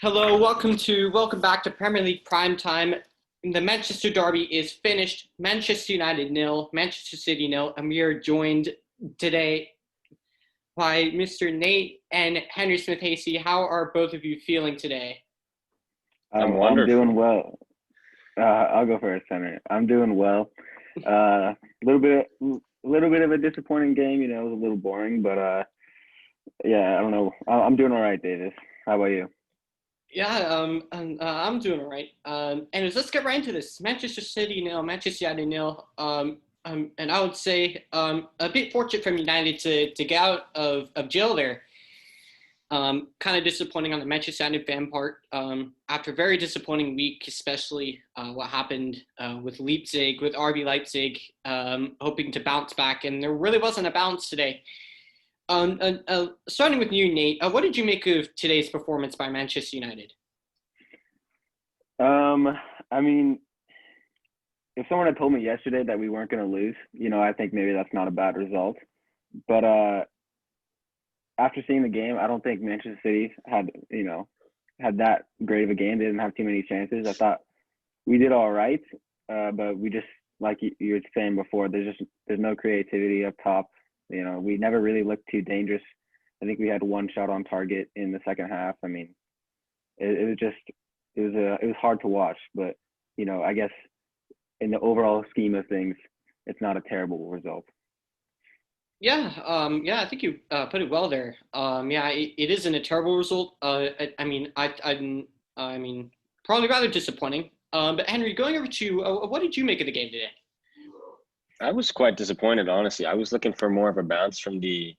Hello, welcome back to Premier League Prime Time. The Manchester Derby is finished. Manchester United nil, Manchester City nil, and we are joined today by Mr. Nate and Henry Smith-Hasty. How are both of you feeling today? I'm I'm doing wonderful. well. I'll go first, Henry. I'm doing well. A little bit of a disappointing game. It was a little boring, but yeah, I don't know. I'm doing all right, Davis. How about you? I'm doing all right. Let's get right into this. Manchester City nil, Manchester United nil. And I would say a bit fortunate from United to get out of jail there. Kind of disappointing on the Manchester United fan part. After a very disappointing week, especially what happened with Leipzig, with RB Leipzig, hoping to bounce back, and there really wasn't a bounce today. Starting with you, Nate, what did you make of today's performance by Manchester United? I mean, if someone had told me yesterday that we weren't going to lose, I think maybe that's not a bad result. But after seeing the game, I don't think Manchester City had that great of a game. They didn't have too many chances. I thought we did all right, but we just, like you were saying before, there's no creativity up top. We never really looked too dangerous. I think we had one shot on target in the second half. I mean, it was hard to watch, but I guess in the overall scheme of things, it's not a terrible result. I think you put it well there. It isn't a terrible result. I mean, probably rather disappointing. But Henry, going over to what did you make of the game today? I was quite disappointed, honestly. I was looking for more of a bounce from the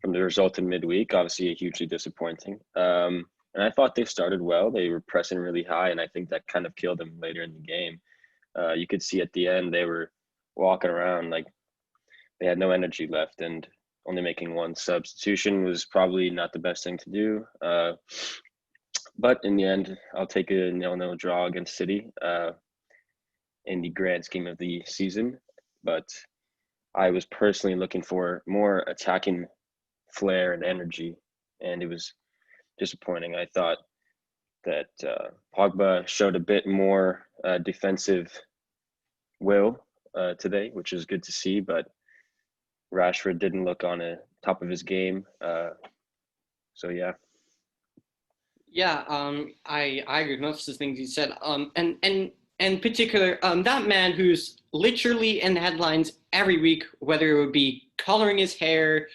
result in midweek. Obviously, hugely disappointing. And I thought they started well. They were pressing really high, and I think that kind of killed them later in the game. You could see at the end they were walking around like they had no energy left, and only making one substitution was probably not the best thing to do. But in the end, I'll take a 0-0 draw against City in the grand scheme of the season. But I was personally looking for more attacking flair and energy, and it was disappointing. I thought that Pogba showed a bit more defensive will today, which is good to see, but Rashford didn't look on the top of his game. So yeah. Yeah, I agree with most of the things you said. And in particular, that man who's literally in the headlines every week, whether it would be coloring his hair,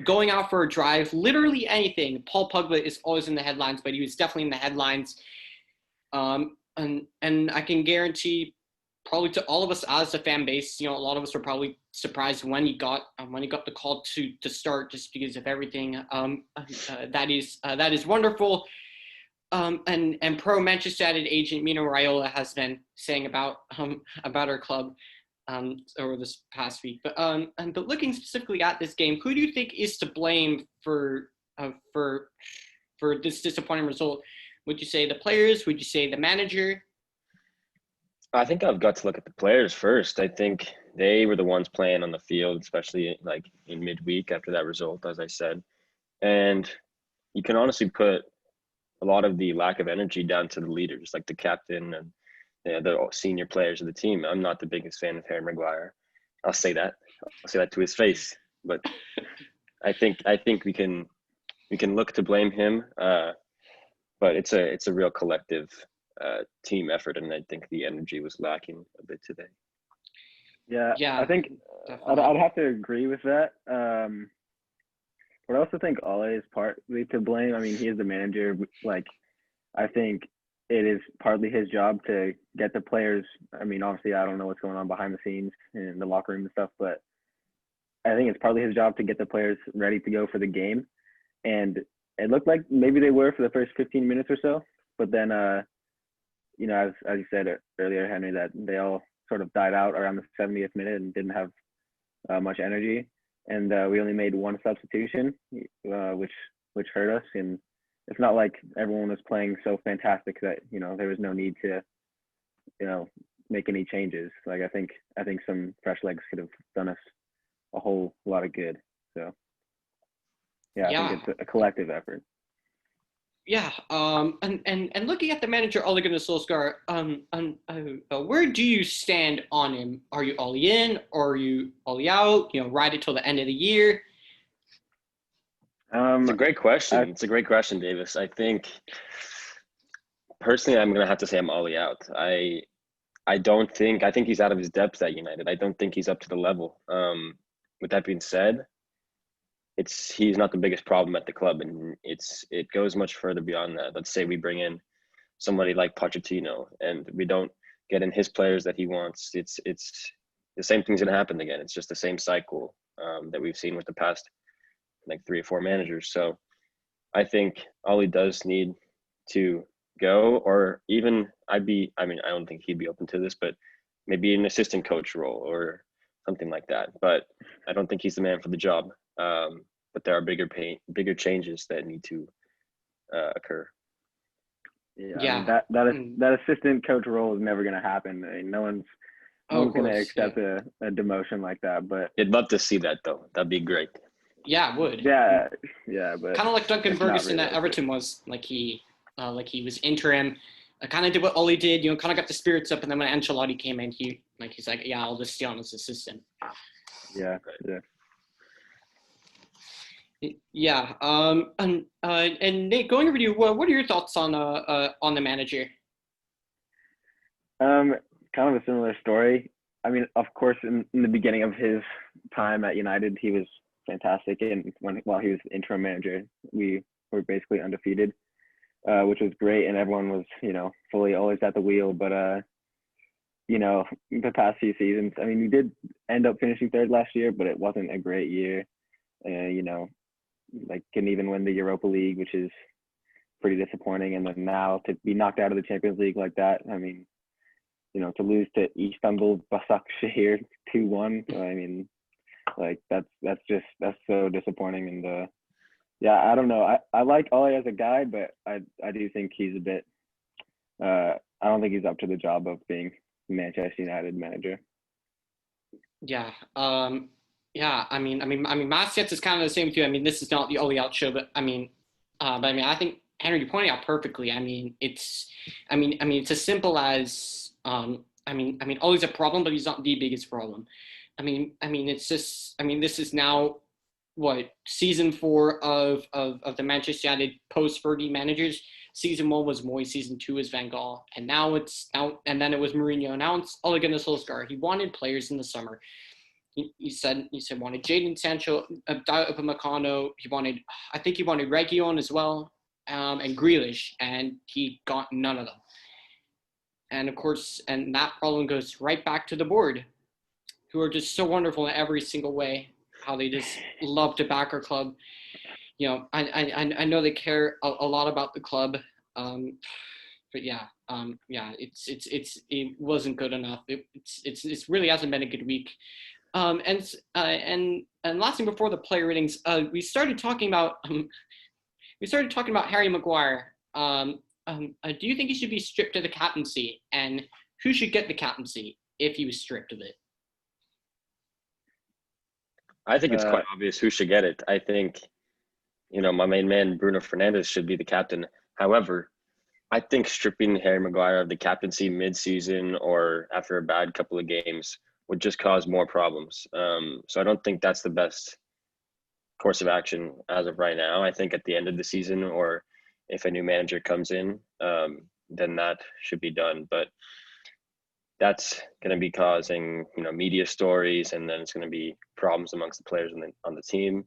going out for a drive, literally anything. Paul Pogba is always in the headlines, but he was definitely in the headlines. And I can guarantee, probably to all of us as a fan base, a lot of us were probably surprised when he got the call to start, just because of everything. That is wonderful. And pro Manchester United agent Mino Raiola has been saying about our club over this past week. But looking specifically at this game, who do you think is to blame for this disappointing result? Would you say the players? Would you say the manager? I think I've got to look at the players first. I think they were the ones playing on the field, especially like in midweek after that result, as I said. And you can honestly put a lot of the lack of energy down to the leaders, like the captain and the senior players of the team. I'm not the biggest fan of Harry Maguire. I'll say that to his face. But I think we can look to blame him. But it's a real collective team effort, and I think the energy was lacking a bit today. Yeah, Yeah, I think I'd have to agree with that. But I also think Ole is partly to blame. I mean, he is the manager. Like, I think it is partly his job to get the players. I mean, obviously, I don't know what's going on behind the scenes in the locker room and stuff, but I think it's partly his job to get the players ready to go for the game. And it looked like maybe they were for the first 15 minutes or so, but then, as you said earlier, Henry, that they all sort of died out around the 70th minute and didn't have much energy. And we only made one substitution, which hurt us. And it's not like everyone was playing so fantastic that there was no need to make any changes. Like I think some fresh legs could have done us a whole lot of good. So yeah, I think it's a collective effort. Yeah, and looking at the manager Ole Gunnar Solskjaer, where do you stand on him? Are you all in, or are you all out? Ride it till the end of the year. It's a great question. I, It's a great question, Davis. I think personally, I'm gonna have to say I'm Ollie out. I think he's out of his depth at United. I don't think he's up to the level. With that being said, he's not the biggest problem at the club, and it goes much further beyond that. Let's say we bring in somebody like Pochettino, and we don't get in his players that he wants. It's the same thing's gonna happen again. It's just the same cycle that we've seen with the past like 3 or 4 managers. So I think Ollie does need to go, or even I don't think he'd be open to this, but maybe an assistant coach role or something like that. But I don't think he's the man for the job. But there are bigger changes that need to occur. yeah, I mean, Yeah. that assistant coach role is never going to happen. I mean, no one's going to accept a demotion like that. But I'd love to see that though. That'd be great. Yeah, it would. Yeah, but kind of like Duncan it's not Ferguson at realistic. Everton was. Like he was interim. Kind of did what Ole did. Kind of got the spirits up, and then when Ancelotti came in, he's like, yeah, I'll just stay on as assistant. Yeah. Yeah. And Nate, going over to you, what are your thoughts on the manager? Kind of a similar story. I mean, of course, in the beginning of his time at United, he was fantastic, and while he was interim manager, we were basically undefeated, which was great, and everyone was, fully always at the wheel. But the past few seasons, I mean, we did end up finishing third last year, but it wasn't a great year. Like couldn't even win the Europa League, which is pretty disappointing. And then now to be knocked out of the Champions League like that, I mean, to lose to Istanbul Başakşehir 2-1, I mean, like that's so disappointing. And yeah, I don't know. I like Ole as a guy, but I do think he's a bit. I don't think he's up to the job of being Manchester United manager. Yeah. Yeah. I mean, my stance is kind of the same with you. I mean, this is not the Ole out show, but I mean, I think Henry, you pointed out perfectly. I mean, it's as simple as Ole's a problem, but he's not the biggest problem. I mean, it's just. I mean, this is now what season 4 of the Manchester United post Fergie managers. Season 1 was Moyes, season 2 is Van Gaal, and and then it was Mourinho. Now it's Ole Gunnar Solskjaer. He wanted players in the summer. He said wanted Jadon Sancho, Upamecano. I think he wanted Reguilon as well, and Grealish, and he got none of them. And of course, and that problem goes right back to the board, who are just so wonderful in every single way. How they just love to back our club. I know they care a lot about the club, but yeah, it wasn't good enough. It really hasn't been a good week. And last thing before the player ratings, we started talking about Harry Maguire. Do you think he should be stripped of the captaincy, and who should get the captaincy if he was stripped of it? I think it's quite obvious who should get it. I think, my main man, Bruno Fernandez, should be the captain. However, I think stripping Harry Maguire of the captaincy mid-season or after a bad couple of games would just cause more problems. So I don't think that's the best course of action as of right now. I think at the end of the season, or if a new manager comes in, then that should be done. But that's going to be causing, media stories, and then it's going to be problems amongst the players on the team.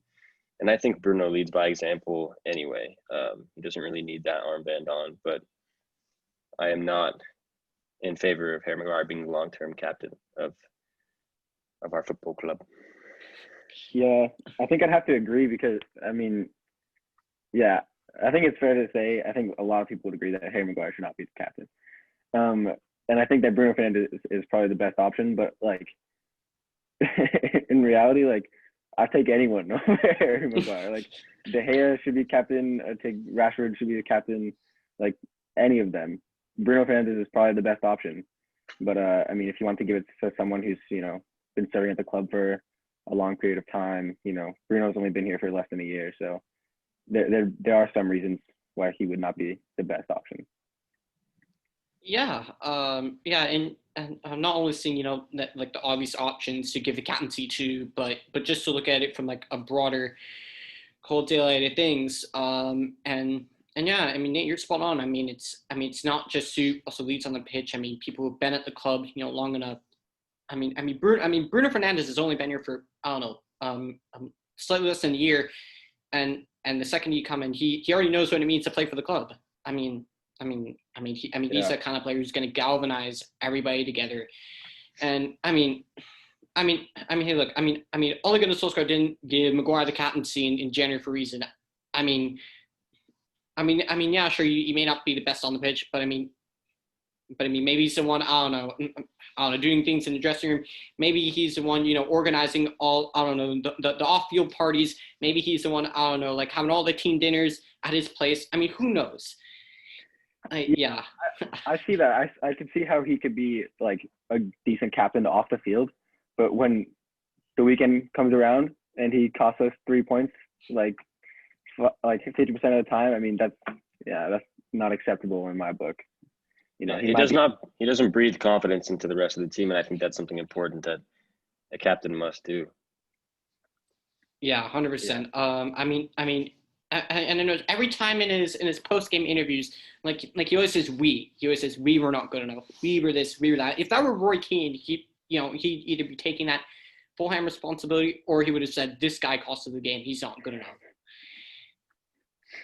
And I think Bruno leads by example anyway. He doesn't really need that armband on, but I am not in favor of Harry Maguire being the long-term captain of our football club. Yeah, I think I'd have to agree because, I mean, yeah, I think it's fair to say, I think a lot of people would agree that Harry Maguire should not be the captain. And I think that Bruno Fernandez is probably the best option, but like in reality, like I take anyone over Harry Maguire. Like De Gea should be captain. I think Rashford should be the captain. Like any of them, Bruno Fernandez is probably the best option. But I mean, if you want to give it to someone who's been serving at the club for a long period of time, Bruno's only been here for less than a year, so there are some reasons why he would not be the best option. Yeah, and I'm not only seeing that, like the obvious options to give the captaincy to, but just to look at it from like a broader cold daylight of things. And yeah, I mean Nate, you're spot on. It's not just who also leads on the pitch. I mean people who've been at the club long enough. Bruno Fernandez has only been here for I don't know slightly less than a year, and the second he come in, he already knows what it means to play for the club. He's that kind of player who's going to galvanize everybody together. And hey, look, Ole Gunnar Solskjaer didn't give Maguire the captaincy in January for a reason. Yeah, sure, you may not be the best on the pitch, but maybe he's the one, I don't know, doing things in the dressing room. Maybe he's the one, organizing all, I don't know, the off-field parties. Maybe he's the one, I don't know, like having all the team dinners at his place. Who knows? Yeah. I see that. I can see how he could be like a decent captain off the field, but when the weekend comes around and he costs us 3 points, like 50% of the time, that's not acceptable in my book. He doesn't breathe confidence into the rest of the team, and I think that's something important that a captain must do. Yeah, 100%. And I know every time in his post game interviews, like he always says we. He always says we were not good enough. We were this. We were that. If that were Roy Keane, he'd either be taking that full hand responsibility, or he would have said this guy costed the game. He's not good enough.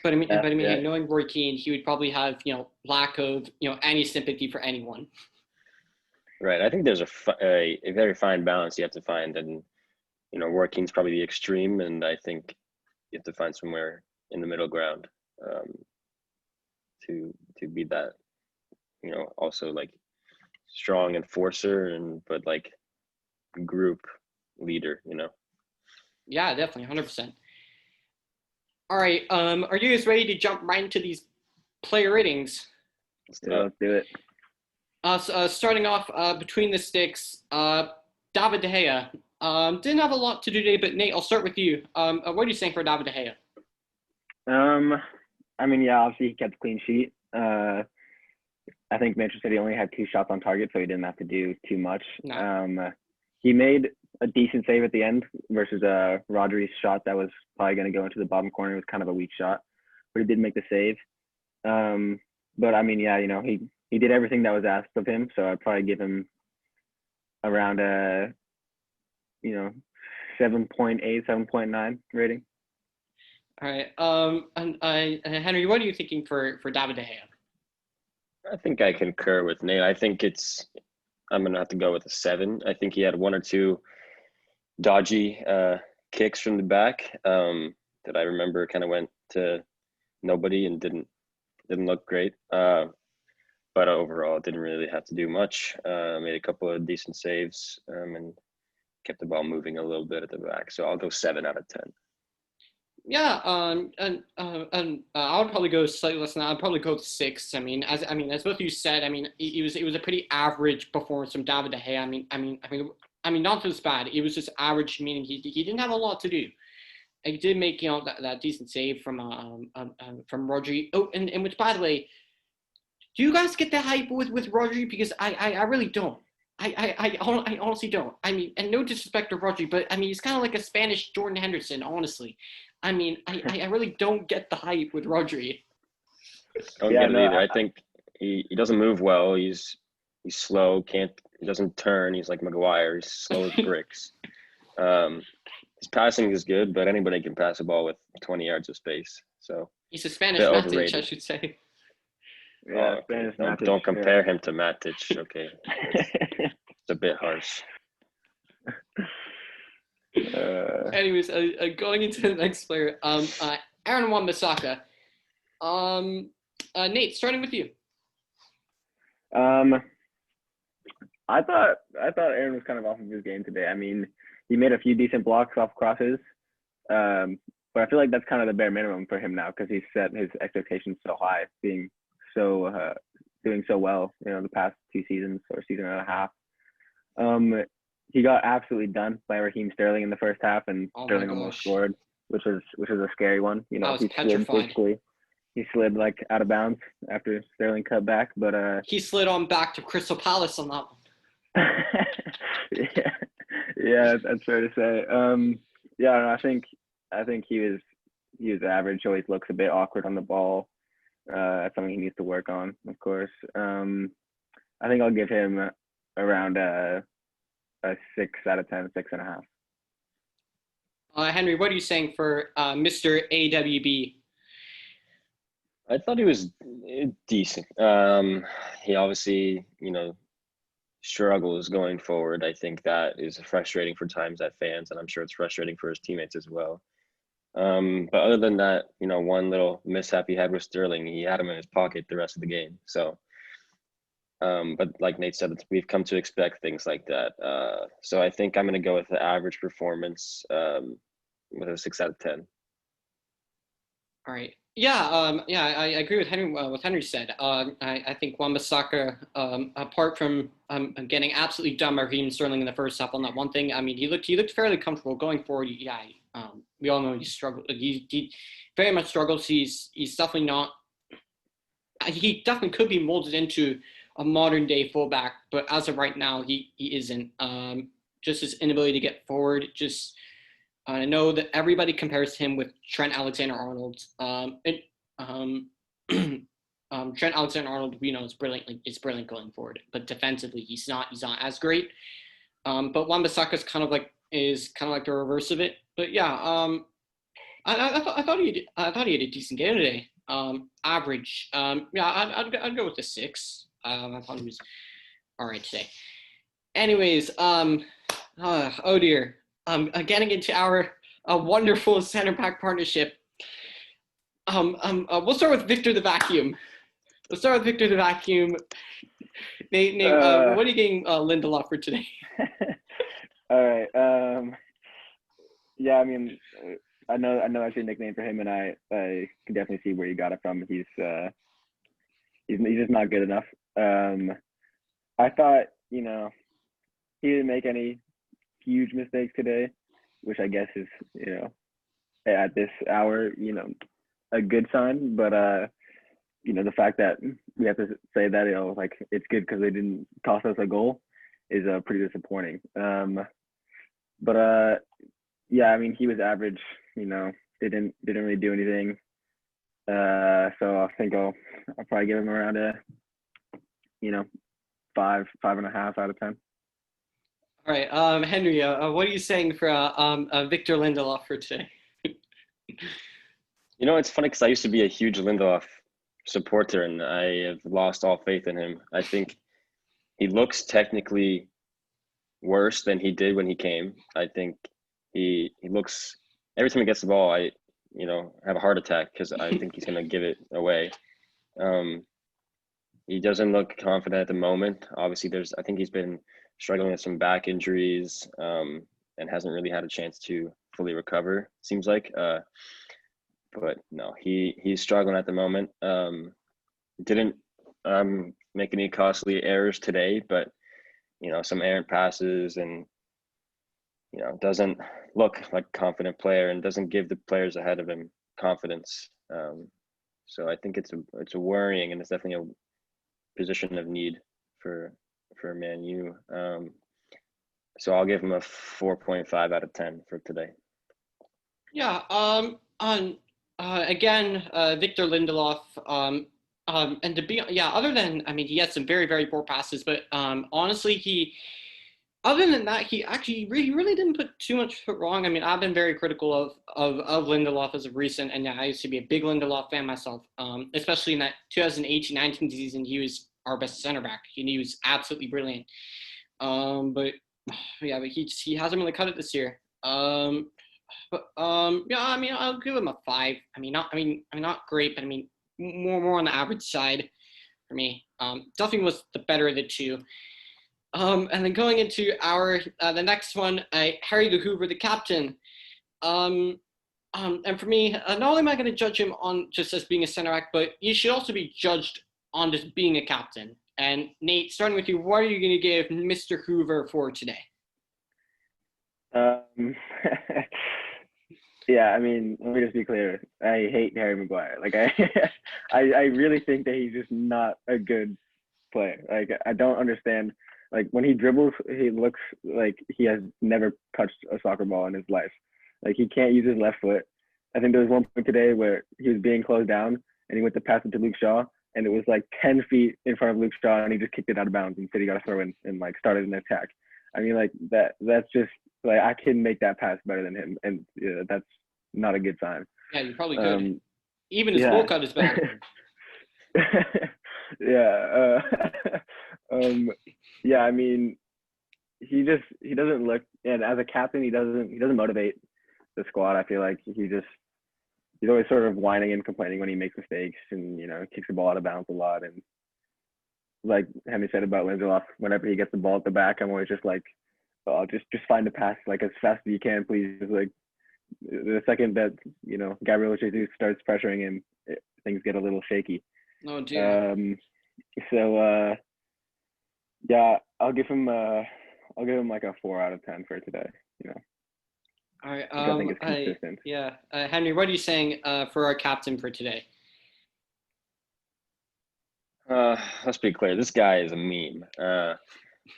But knowing Roy Keane, he would probably have lack of any sympathy for anyone. Right. I think there's a very fine balance you have to find, and Roy Keane's probably the extreme, and I think you have to find somewhere in the middle ground to be that also like strong enforcer but like group leader. Yeah, definitely, 100%. All right, are you guys ready to jump right into these player ratings? Let's do it. Starting off between the sticks, David De Gea. Didn't have a lot to do today, but Nate, I'll start with you. What are you saying for David De Gea? Obviously he kept a clean sheet. I think Manchester City only had 2 shots on target, so he didn't have to do too much. No. He made a decent save at the end versus Rodri's shot that was probably going to go into the bottom corner. It was kind of a weak shot, but he did make the save. He did everything that was asked of him, so I'd probably give him around 7.8, 7.9 rating. All right. Henry, what are you thinking for David De Gea? I think I concur with Nate. I think I'm going to have to go with a 7. I think he had 1 or 2 dodgy kicks from the back that I remember kind of went to nobody and didn't look great. But overall, didn't really have to do much. Made a couple of decent saves and kept the ball moving a little bit at the back. So I'll go 7 out of 10. Yeah, and I would probably go slightly less than that. I'd probably go 6. As both of you said, it was a pretty average performance from David De Gea. Not just bad. It was just average, meaning he didn't have a lot to do. He did make that decent save from Rodri. Oh, and which, by the way, do you guys get the hype with Rodri? Because I really don't. I honestly don't. And no disrespect to Rodri, but he's kind of like a Spanish Jordan Henderson, honestly. I really don't get the hype with Rodri. Don't get it either. I think he doesn't move well. He's slow. He doesn't turn. He's like Maguire. He's slow as bricks. His passing is good, but anybody can pass a ball with 20 yards of space. So he's a Spanish Matic, I should say. Yeah, Spanish Matic. Don't compare him to Matic. Okay, it's a bit harsh. Anyways, going into the next player, Aaron Wan-Bissaka. Nate, starting with you. I thought Aaron was kind of off of his game today. He made a few decent blocks off crosses, but I feel like that's kind of the bare minimum for him now because he's set his expectations so high, being so doing so well, the past 2 seasons or season and a half. He got absolutely done by Raheem Sterling in the first half, and Sterling almost scored, which was a scary one. I was petrified. he slid like out of bounds after Sterling cut back, but he slid on back to Crystal Palace on that one. yeah, that's fair to say. Yeah, no, I think he was average. Always looks a bit awkward on the ball. That's something he needs to work on, of course. I think I'll give him around a 6 out of 10, 6.5. Henry, what are you saying for Mr. AWB? I thought he was decent. He obviously, struggles going forward. I think that is frustrating for times at fans, and I'm sure it's frustrating for his teammates as well. But other than that, one little mishap he had with Sterling, he had him in his pocket the rest of the game. So, but like Nate said, we've come to expect things like that. So I think I'm going to go with the average performance with a 6 out of 10. All right. Yeah, I agree with Henry. What Henry said. I think Wan-Bissaka, apart from getting absolutely done by Raheem Sterling in the first half on that one thing, I mean, he looked fairly comfortable going forward. Yeah, we all know he struggled. He very much struggles. He's definitely not. He definitely could be molded into a modern day fullback, but as of right now, he isn't. Just his inability to get forward, just. I know that everybody compares him with Trent Alexander-Arnold. Trent Alexander-Arnold, we know, is brilliant. It's brilliant going forward, but defensively, he's not as great. But Wan-Bissaka is kind of like the reverse of it. But yeah, I thought he had a decent game today. Average. Yeah, I'd go with the 6. I thought he was all right today. Anyways, oh dear. Getting into our wonderful center back partnership. We'll start with Victor the Vacuum. Nate, what are you getting Lindelof for today? All right. Yeah, I mean, I know that's your nickname for him, and I can definitely see where you got it from. He's just not good enough. I thought, he didn't make any huge mistakes today, which I guess is, at this hour, a good sign. But the fact that we have to say that, like it's good because they didn't cost us a goal is pretty disappointing. But yeah, I mean, he was average. They didn't really do anything. So I think I'll probably give him around a 5.5 out of 10. All right, Henry, what are you saying for Victor Lindelof for today? It's funny because I used to be a huge Lindelof supporter, and I have lost all faith in him. I think he looks technically worse than he did when he came. I think he looks, every time he gets the ball, I have a heart attack because I think he's going to give it away. He doesn't look confident at the moment. Obviously, I think he's been struggling with some back injuries and hasn't really had a chance to fully recover, seems like. But no, he's struggling at the moment. Didn't make any costly errors today, but some errant passes and doesn't look like a confident player and doesn't give the players ahead of him confidence. So I think it's a worrying, and it's definitely a position of need for Man U. So I'll give him a 4.5 out of 10 for today. Yeah. Again, Victor Lindelof. And to be, other than, I mean, he had some very, very poor passes, but honestly, other than that, he actually really didn't put too much foot wrong. I mean, I've been very critical of Lindelof as of recent, and I used to be a big Lindelof fan myself, especially in that 2018-19 season. He was our best center back. He was absolutely brilliant. But he hasn't really cut it this year. But I mean, I'll give him a 5. I mean, not great, but I mean, more on the average side for me. Duffing was the better of the two. And then going into the next one, Harry the Hoover, the captain. And for me, not only am I going to judge him on just as being a center back, but you should also be judged on just being a captain. And Nate, starting with you, what are you going to give Mr. Hoover for today? Yeah, I mean, let me just be clear. I hate Harry Maguire. Like I really think that he's just not a good player. Like I don't understand. Like when he dribbles, he looks like he has never touched a soccer ball in his life. Like he can't use his left foot. I think there was one point today where he was being closed down and he went to pass it to Luke Shaw and it was like 10 feet in front of Luke Shaw and he just kicked it out of bounds and said he got a throw in and like started an attack. I mean like that's just like I can make that pass better than him and that's not a good sign. Yeah, you probably could. Even his yeah. full cut is better. yeah. Yeah, I mean, he doesn't look, and as a captain, he doesn't motivate the squad. I feel like he's always sort of whining and complaining when he makes mistakes, and kicks the ball out of bounds a lot. And like Henry said about Lindelof, whenever he gets the ball at the back, I'm always just like, oh, just find a pass like as fast as you can, please. Like the second that Gabriel Jesus starts pressuring him, things get a little shaky. Oh dear. So yeah, I'll give him like a 4 out of 10 for today. All right. I think it's consistent. Henry, what are you saying for our captain for today? Let's be clear. This guy is a meme.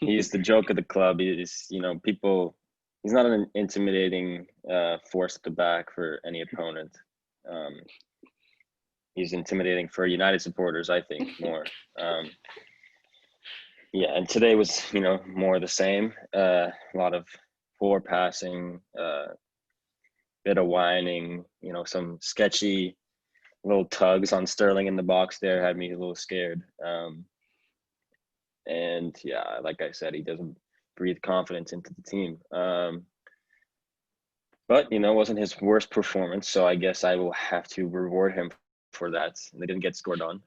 He's the joke of the club. He's people. He's not an intimidating force at the back for any opponent. He's intimidating for United supporters, I think, more. Yeah, and today was, more the same. A lot of poor passing, bit of whining, some sketchy little tugs on Sterling in the box there had me a little scared. And yeah, like I said, he doesn't breathe confidence into the team. But, wasn't his worst performance, so I guess I will have to reward him for that. They didn't get scored on.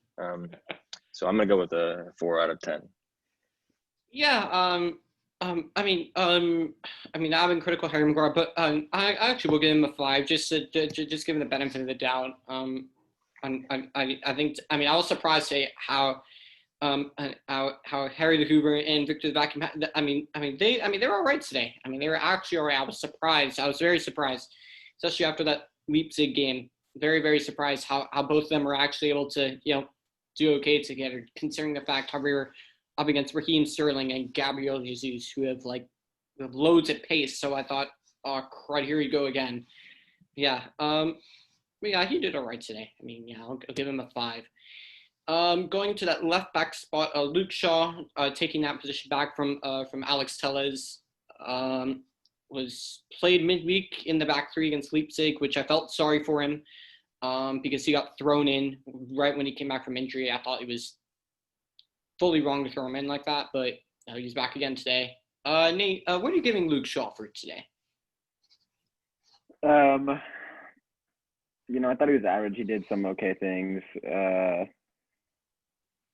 So I'm going to go with a 4 out of 10. Yeah, I've been critical of Harry Maguire, but I actually will give him a 5, just give him the benefit of the doubt. I think I was surprised at how Harry the Hoover and Victor the Vacuum. They were all right today. They were actually all right. I was surprised. I was very surprised, especially after that Leipzig game. Very, very surprised how both of them were actually able to do okay together, considering the fact how we were up against Raheem Sterling and Gabriel Jesus, who have loads of pace. So I thought, oh crud, here we go again. Yeah. He did all right today. I'll give him a 5. Going to that left back spot, Luke Shaw taking that position back from Alex Telles, was played midweek in the back three against Leipzig, which I felt sorry for him because he got thrown in right when he came back from injury. I thought it was fully wrong to throw him in like that, but he's back again today. Nate, what are you giving Luke Shaw for today? I thought he was average. He did some okay things.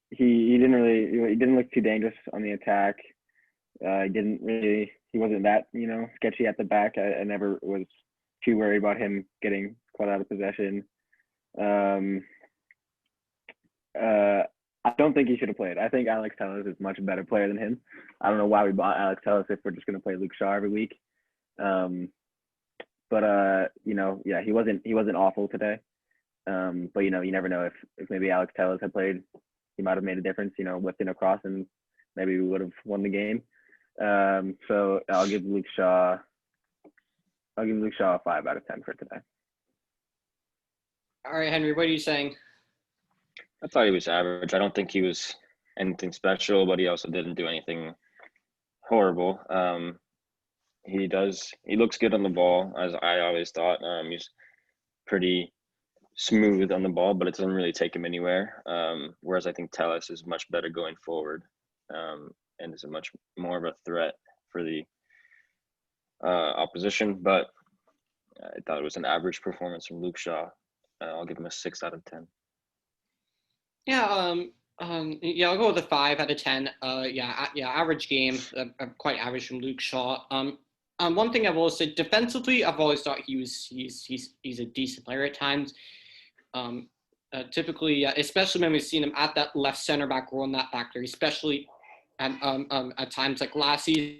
He didn't look too dangerous on the attack. He wasn't that sketchy at the back. I never was too worried about him getting caught out of possession. I don't think he should have played. I think Alex Telles is a much better player than him. I don't know why we bought Alex Telles if we're just going to play Luke Shaw every week. But he wasn't awful today. But you never know if maybe Alex Telles had played, he might have made a difference. Whipped in across and maybe we would have won the game. So I'll give Luke Shaw a 5 out of 10 for today. All right, Henry, what are you saying? I thought he was average. I don't think he was anything special, but he also didn't do anything horrible. He looks good on the ball, as I always thought. He's pretty smooth on the ball, but it doesn't really take him anywhere. Whereas I think Telles is much better going forward, and is a much more of a threat for the opposition. But I thought it was an average performance from Luke Shaw. I'll give him a 6 out of 10. Yeah, I'll go with a 5 out of 10. Average game, quite average from Luke Shaw. One thing I've always said defensively, I've always thought he's a decent player at times. Typically, especially when we've seen him at that left center back role in that back there, especially at times like last season.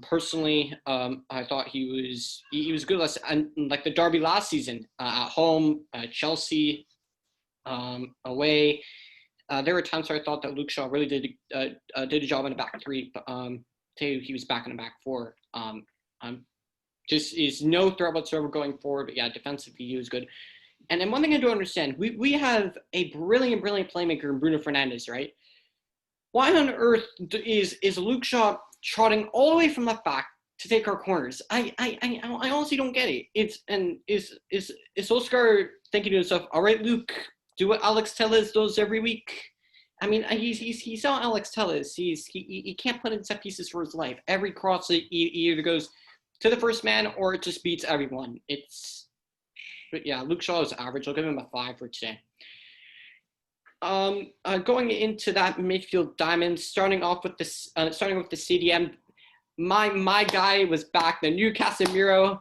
Personally, I thought he was good and like the derby last season, at home, Chelsea, away. There were times where I thought that Luke Shaw really did a job in the back three, but he was back in the back four. Just is no threat whatsoever going forward. But yeah, defensively he was good. And then one thing I don't understand, we have a brilliant playmaker in Bruno Fernandez, right? Why on earth is Luke Shaw trotting all the way from left back to take our corners? I honestly don't get it. Is Solskjaer thinking to himself, all right, Luke, do what Alex Telles does every week? I mean, he's not Alex Telles. He can't put in set pieces for his life. Every cross he either goes to the first man or it just beats everyone. But yeah, Luke Shaw is average. I'll give him a 5 for today. Going into that midfield diamond, starting off with the CDM, my guy was back, the new Casemiro,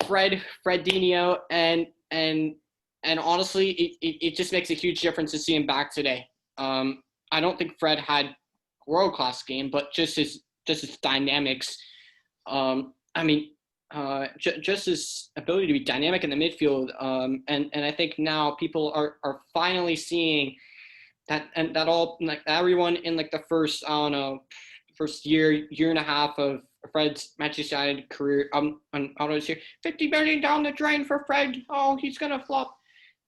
Fredinho, and honestly, it just makes a huge difference to see him back today. I don't think Fred had world class game, but just his dynamics. Just his ability to be dynamic in the midfield. And I think now people are finally seeing that all, like, everyone in like the first, I don't know, first year and a half of Fred's Manchester United career, on autos here, 50 million down the drain for Fred. Oh, he's gonna flop.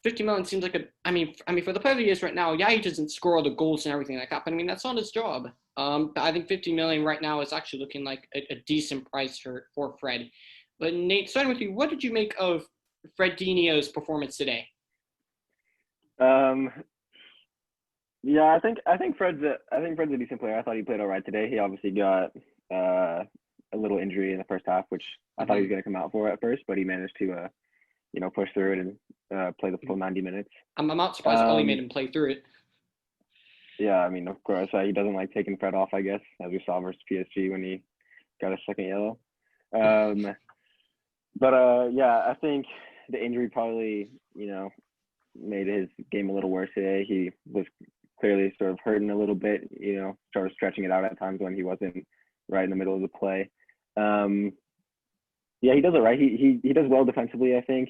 50 million seems like for the player he is right now, yeah, he doesn't score all the goals and everything like that, but I mean, that's not his job. But I think 50 million right now is actually looking like a decent price for Fred. But Nate, starting with you, what did you make of Fredinho's performance today? Yeah, I think Fred's a decent player. I thought he played all right today. He obviously got a little injury in the first half, which I thought he was going to come out for at first, but he managed to push through it and play the full 90 minutes. I'm not surprised Ollie made him play through it. Yeah, I mean, of course, he doesn't like taking Fred off, I guess, as we saw versus PSG when he got a second yellow. Yeah, I think the injury probably, made his game a little worse today. He was clearly sort of hurting a little bit, started stretching it out at times when he wasn't right in the middle of the play. Yeah, he does it right. He does well defensively, I think,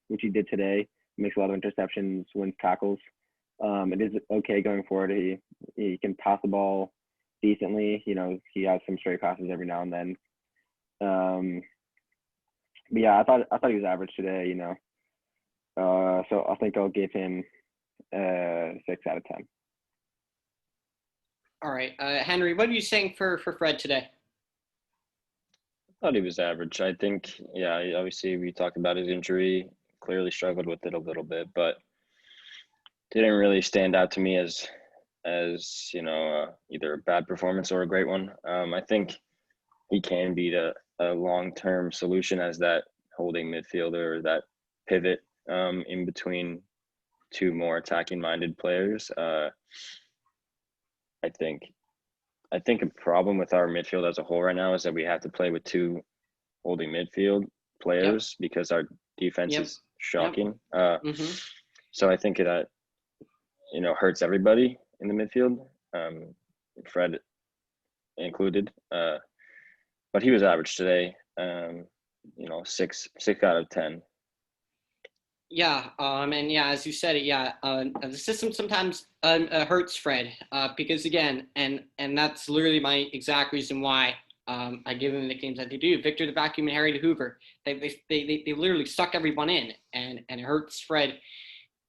which he did today. He makes a lot of interceptions, wins tackles. It is okay going forward. He can pass the ball decently. He has some stray passes every now and then. But yeah, I thought he was average today. So I think I'll give him 6 out of 10. All right, Henry, what are you saying for Fred today? I thought he was average. I think, yeah, obviously we talked about his injury, clearly struggled with it a little bit, but didn't really stand out to me as either a bad performance or a great one. I think he can be a long-term solution as that holding midfielder or that pivot in between two more attacking-minded players. I think a problem with our midfield as a whole right now is that we have to play with two holding midfield players because our defense is shocking. So I think it hurts everybody in the midfield, Fred included. But he was average today. 6 out of 10. Yeah, and yeah, as you said it, yeah, the system sometimes hurts Fred because again, and that's literally my exact reason why I give them the nicknames that they do. Victor the Vacuum and Harry the Hoover. They literally suck everyone in, and it hurts Fred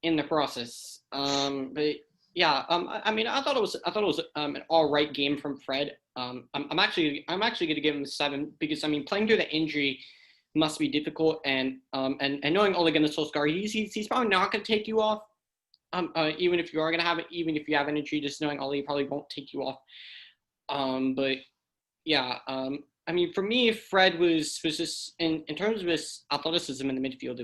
in the process. But yeah, I thought it was an all right game from Fred. I'm actually going to give him a 7 because playing through the injury must be difficult, and knowing Ole Gunnar Solskjaer, he's probably not going to take you off. Even if you are going to have it, even if you have an injury, just knowing Ole probably won't take you off. But yeah, for me, Fred was just in terms of his athleticism in the midfield,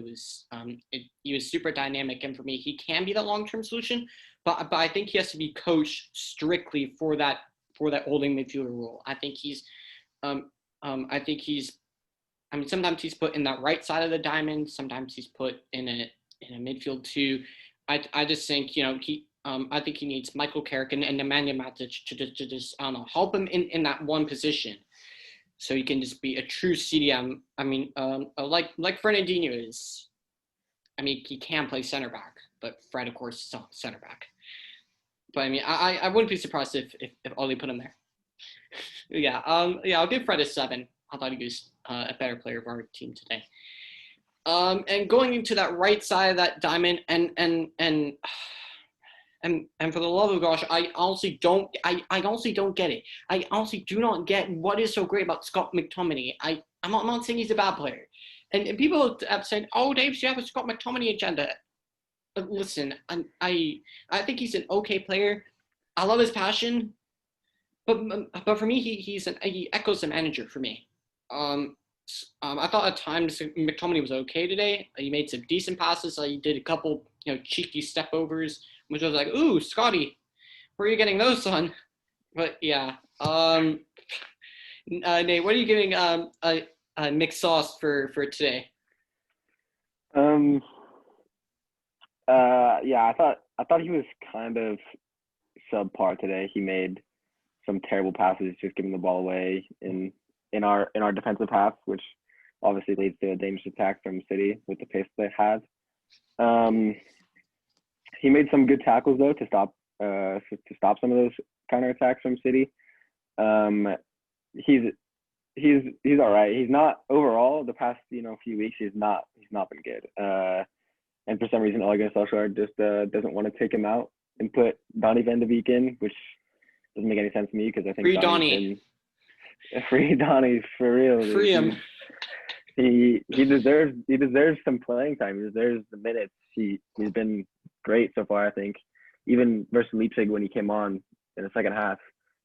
he was super dynamic, and for me, he can be the long-term solution. But I think he has to be coached strictly for that holding midfielder role. I think sometimes he's put in that right side of the diamond. Sometimes he's put in a midfield too. I just think I think he needs Michael Carrick and Nemanja Matic to just help him in that one position. so he can just be a true CDM. I mean, like Fernandinho is. I mean, he can play center back, but Fred, of course, is not center back. But I mean, I wouldn't be surprised if Oli put him there. Yeah, I'll give Fred a 7. I thought he was a better player of our team today. And going into that right side of that diamond, and for the love of gosh, I honestly don't get it. I honestly do not get what is so great about Scott McTominay. I'm not saying he's a bad player, and people have said, "Oh, Dave, you have a Scott McTominay agenda." Listen, I think he's an okay player. I love his passion, but for me, he echoes the manager for me. I thought at times McTominay was okay today. He made some decent passes. He did a couple, cheeky step overs, which I was like, "Ooh, Scotty, where are you getting those on?" But yeah, Nate, what are you giving a mixed sauce for today? Yeah, I thought he was kind of subpar today. He made some terrible passes, just giving the ball away in our defensive half, which obviously leads to a dangerous attack from City with the pace they have. He made some good tackles though to stop some of those counterattacks from City. He's all right. He's not overall the past few weeks. He's not been good. And for some reason, Ole Gunnar Solskjaer just doesn't want to take him out and put Donny van de Beek in, which doesn't make any sense to me because I think Free Donny. Free Donny for real. Free him. He deserves some playing time. He deserves the minutes. He's been great so far. I think even versus Leipzig when he came on in the second half,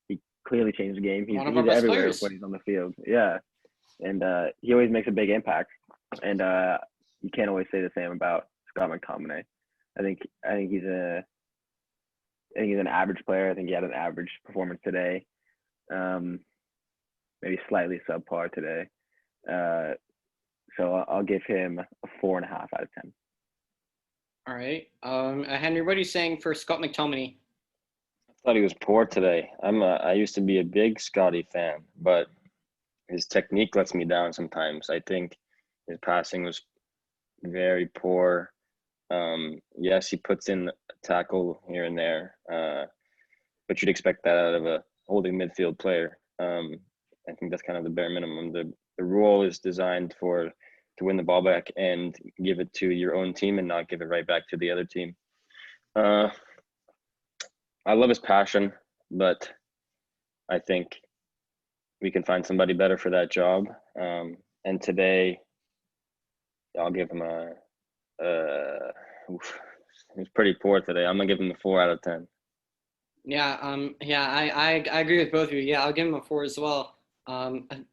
he clearly changed the game. He's everywhere players when he's on the field. Yeah, and he always makes a big impact. And you can't always say the same about Scott McTominay. I think he's an average player. I think he had an average performance today. Maybe slightly subpar today. So I'll give him a 4.5 out of 10. All right. Henry, what are you saying for Scott McTominay? I thought he was poor today. I used to be a big Scotty fan, but his technique lets me down sometimes. I think his passing was very poor. Yes, he puts in a tackle here and there, but you'd expect that out of a holding midfield player. I think that's kind of the bare minimum. The rule is designed to win the ball back and give it to your own team and not give it right back to the other team. I love his passion, but I think we can find somebody better for that job. And today, I'll give him he was pretty poor today. I'm gonna give him a 4 out of 10. Yeah, I agree with both of you. Yeah, I'll give him a 4 as well.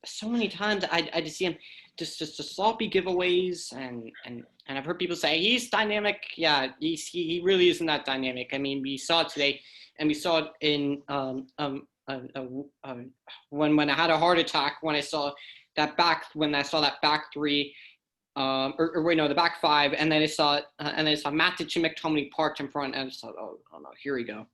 So many times I just see him just sloppy giveaways, and I've heard people say he's dynamic. Yeah, he really isn't that dynamic. I mean, we saw it today, and we saw it in when I had a heart attack when I saw that back three. The back five, and then I saw Matic and McTominay parked in front, and I just thought, oh no, here we go.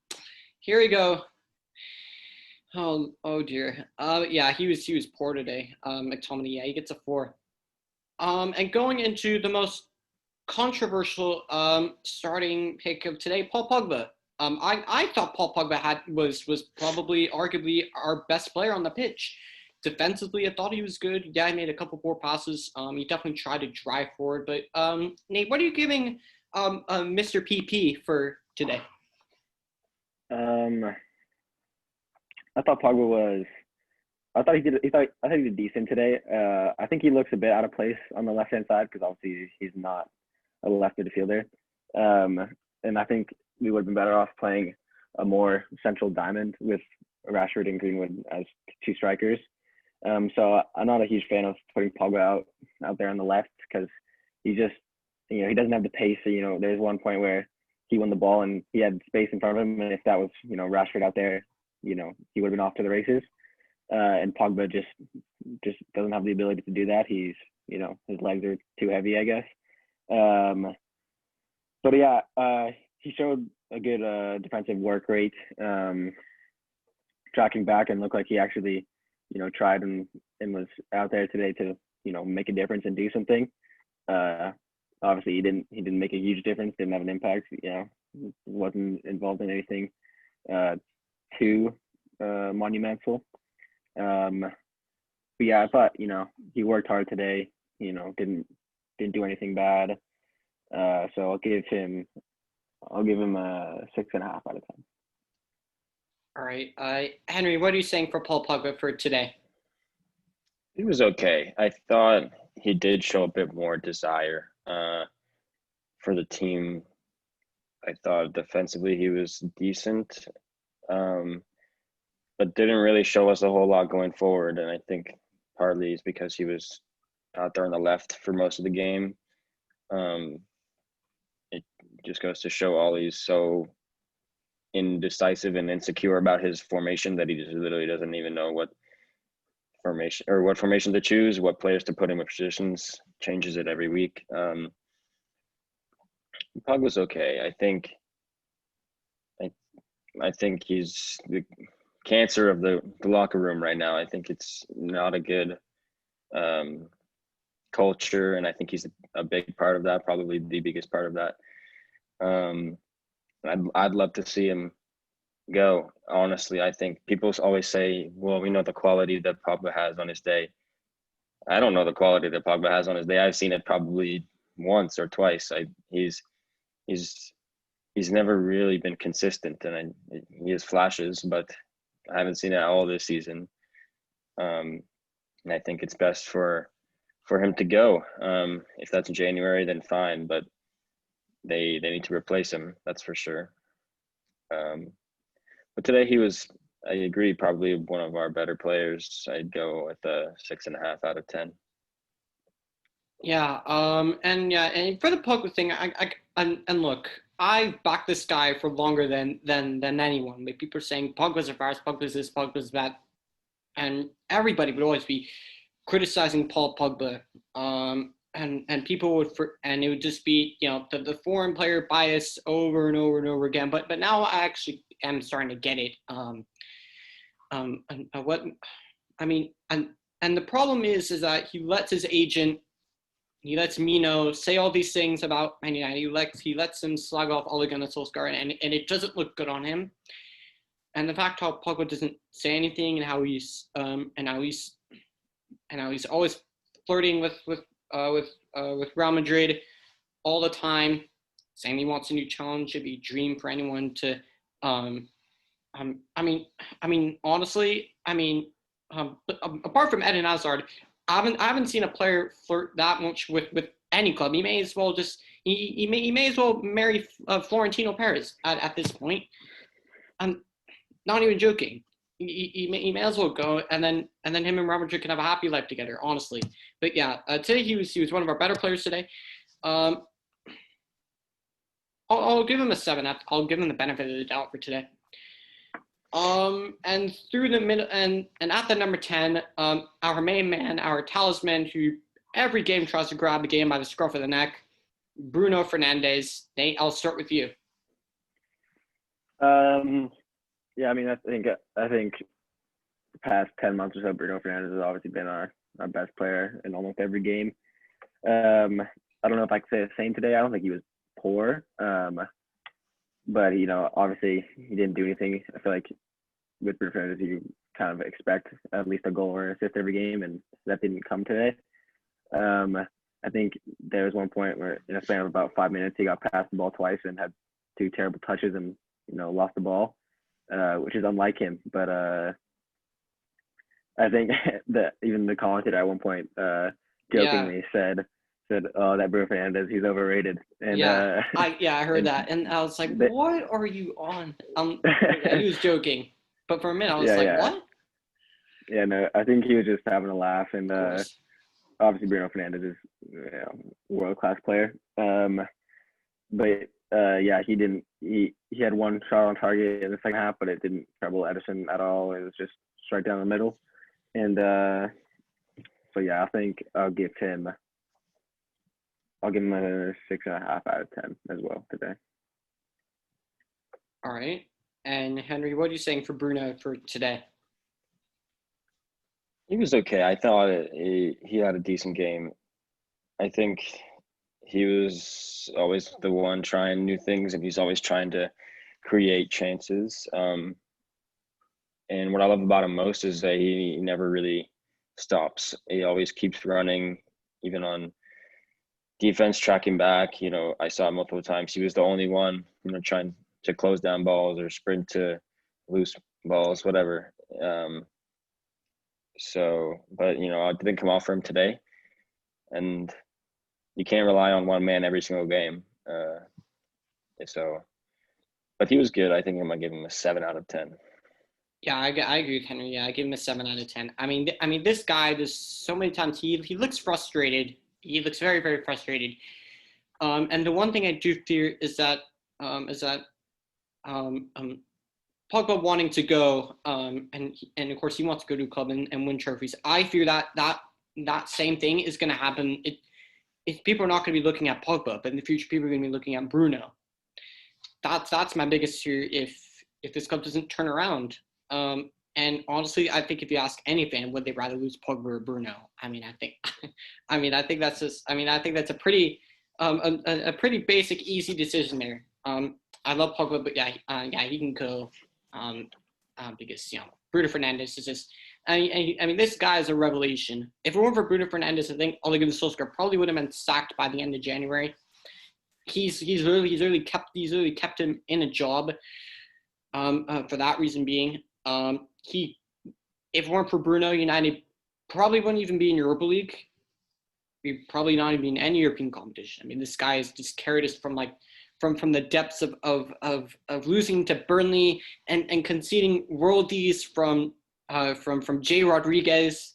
Oh dear. Yeah, he was poor today. McTominay, yeah, he gets a 4. And going into the most controversial starting pick of today, Paul Pogba. I thought Paul Pogba was probably arguably our best player on the pitch. Defensively, I thought he was good. Yeah, he made a couple poor passes. He definitely tried to drive forward. But Nate, what are you giving Mr. PP for today? I thought Pogba was. I thought he did decent today. I think he looks a bit out of place on the left hand side because obviously he's not a left midfielder. And I think we would have been better off playing a more central diamond with Rashford and Greenwood as two strikers. So I'm not a huge fan of putting Pogba out there on the left because he just, he doesn't have the pace. So, there's one point where he won the ball and he had space in front of him, and if that was, Rashford out there, he would have been off to the races. And Pogba just doesn't have the ability to do that. He's, his legs are too heavy, I guess. But yeah, he showed a good defensive work rate, tracking back, and looked like he actually tried and was out there today to make a difference and do something. Obviously he didn't make a huge difference, didn't have an impact. Wasn't involved in anything too monumental. But yeah, I thought he worked hard today. Didn't do anything bad. So I'll give him a 6.5 out of 10. All right. Henry, what are you saying for Paul Pogba for today? He was okay. I thought he did show a bit more desire for the team. I thought defensively he was decent, but didn't really show us a whole lot going forward. And I think partly is because he was out there on the left for most of the game. It just goes to show all he's so indecisive and insecure about his formation that he just literally doesn't even know what formation to choose, what players to put in what positions, changes it every week. Pug was okay. I think he's the cancer of the locker room right now. I think it's not a good culture, and I think he's a big part of that, probably the biggest part of that. I'd love to see him go. Honestly, I think people always say, well, we know the quality that Pogba has on his day. I don't know the quality that Pogba has on his day. I've seen it probably once or twice. He's never really been consistent, and he has flashes, but I haven't seen it all this season. And I think it's best for him to go. If that's in January, then fine, but they need to replace him. That's for sure. But today he was, I agree, probably one of our better players. I'd go with a 6.5 out of 10. Yeah. And for the Pogba thing, and look, I've backed this guy for longer than anyone. Like, people are saying Pogba's a virus, Pogba's this, Pogba's that, and everybody would always be criticizing Paul Pogba. And people would, and it would just be the foreign player bias over and over and over again. But now I actually am starting to get it. And the problem is that he lets his agent, he lets Mino say all these things about Man United. He lets him slag off Ole Gunnar Solskjaer, and it doesn't look good on him. And the fact how Pogba doesn't say anything, and how he's always flirting with Real Madrid all the time, saying he wants a new challenge. It'd be a dream for anyone to. Honestly, apart from Eden Hazard, I haven't seen a player flirt that much with any club. He may as well he may as well marry Florentino Perez at this point. I'm not even joking. He may as well go, and then him and Real Madrid can have a happy life together. Honestly, but yeah, today he was one of our better players today. I'll give him a 7. I'll give him the benefit of the doubt for today. And through the middle, and at the number 10, our main man, our talisman, who every game tries to grab the game by the scruff of the neck, Bruno Fernandez. Nate, I'll start with you. Yeah, I think the past 10 months or so, Bruno Fernandez has obviously been our best player in almost every game. I don't know if I could say the same today. I don't think he was poor. But obviously he didn't do anything. I feel like with Bruno Fernandez, you kind of expect at least a goal or an assist every game, and that didn't come today. I think there was one point where in a span of about 5 minutes, he got past the ball twice and had 2 terrible touches and lost the ball, which is unlike him. But I think that even the commentator at one point jokingly said, "Oh, that Bruno Fernandez, he's overrated." And I heard that, and I was like, "What are you on?" He was joking, but for a minute I was "What?" Yeah, no, I think he was just having a laugh, and obviously Bruno Fernandez is world-class player. But he didn't. He had 1 shot on target in the second half, but it didn't trouble Ederson at all. It was just straight down the middle, and so yeah, I think I'll give him a 6.5 out of 10 as well today. All right. And Henry, what are you saying for Bruno for today? He was okay. I thought he had a decent game. I think he was always the one trying new things, and he's always trying to create chances. And what I love about him most is that he never really stops. He always keeps running, even on defense tracking back. I saw multiple times he was the only one, trying to close down balls or sprint to loose balls, whatever. But I didn't come off for him today, and you can't rely on one man every single game. So, but he was good. I think I might give him a 7 out of 10. Yeah, I agree with Henry. Yeah, I give him a 7 out of 10. I mean, this guy. There's so many times he looks frustrated. He looks very, very frustrated. And the one thing I do fear is that um, um, Pogba wanting to go, and of course he wants to go to a club and win trophies. I fear that same thing is going to happen. If people are not going to be looking at Pogba, but in the future people are going to be looking at Bruno. That's my biggest fear if this club doesn't turn around. And honestly, I think if you ask any fan, would they rather lose Pogba or Bruno? I think that's just. I think that's a pretty, a pretty basic, easy decision there. I love Pogba, but yeah, he can go, because Bruno Fernandez is just. I mean, this guy is a revelation. If it weren't for Bruno Fernandez, I think Ole Gunnar Solskjaer probably would have been sacked by the end of January. He's really kept him in a job. For that reason being, if it weren't for Bruno, United probably wouldn't even be in Europa League. We'd probably not even be in any European competition. I mean, this guy has just carried us from the depths of losing to Burnley and conceding worldies from Jay Rodriguez.